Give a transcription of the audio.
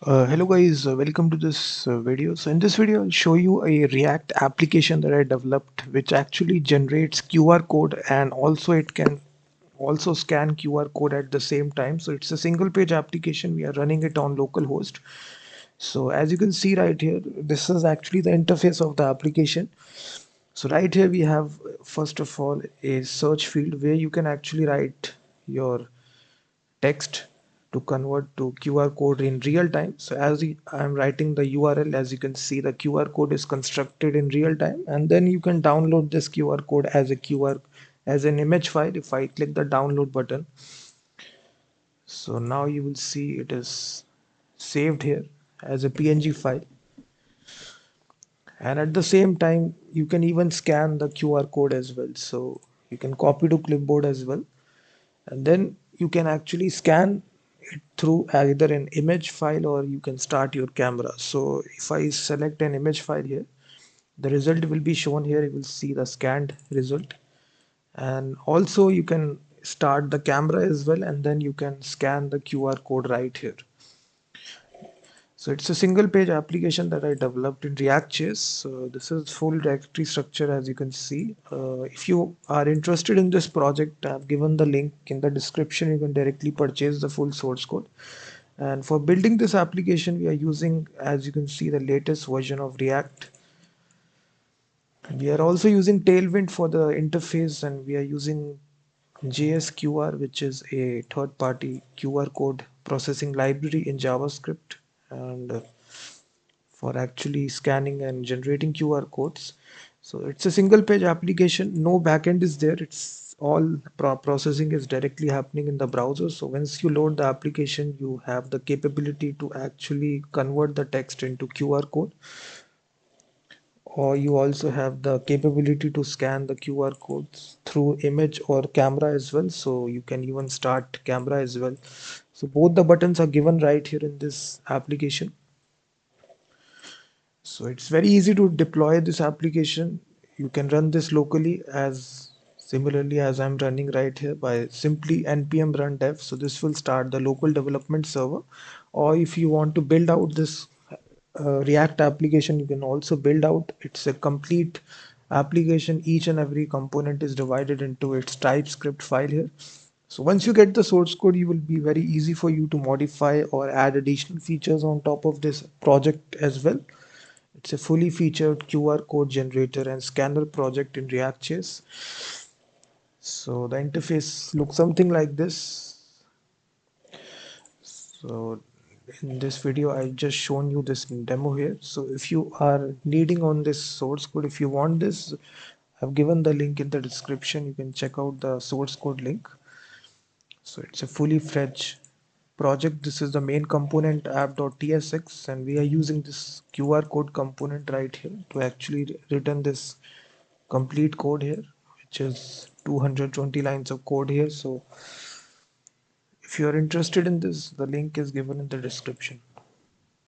Hello guys, welcome to this video. So in this video, I'll show you a React application that I developed, which actually generates QR code, and also it can also scan QR code at the same time. So it's a single page application. We are running it on localhost. So as you can see right here, this is actually the interface of the application. So right here we have first of all a search field where you can actually write your text to convert to QR code in real time. So as I'm writing the URL, as you can see, the QR code is constructed in real time, and then you can download this QR code as a QR as an image file. If I click the download button, so now you will see it is saved here as a PNG file, and at the same time you can even scan the QR code as well. So you can copy to clipboard as well, and then you can actually scan it through either an image file or you can start your camera. So if I select an image file here, the result will be shown here. You will see the scanned result, and also you can start the camera as well, and then you can scan the QR code right here. So it's a single page application that I developed in React.js. So this is full directory structure, as you can see. If you are interested in this project, I've given the link in the description. You can directly purchase the full source code. And for building this application, we are using, as you can see, the latest version of React. We are also using Tailwind for the interface, and we are using jsQR, which is a third-party QR code processing library in JavaScript, and for actually scanning and generating QR codes. So it's a single page application, no backend is there. It's all processing is directly happening in the browser. So once you load the application, you have the capability to actually convert the text into QR code, or you also have the capability to scan the QR codes through image or camera as well. So you can even start camera as well. So both the buttons are given right here in this application. So it's very easy to deploy this application. You can run this locally as similarly as I'm running right here by simply npm run dev. So this will start the local development server. Or if you want to build out this React application, you can also build out. It's a complete application. Each and every component is divided into its TypeScript file here. So once you get the source code, you will be very easy for you to modify or add additional features on top of this project as well. It's a fully featured QR code generator and scanner project in React.js. So the interface looks something like this. So in this video, I just shown you this demo here. So if you are needing on this source code, if you want this, I've given the link in the description. You can check out the source code link. So it's a fully fledged project. This is the main component app.tsx, and we are using this QR code component right here to actually return this complete code here, which is 220 lines of code here. So if you are interested in this, the link is given in the description.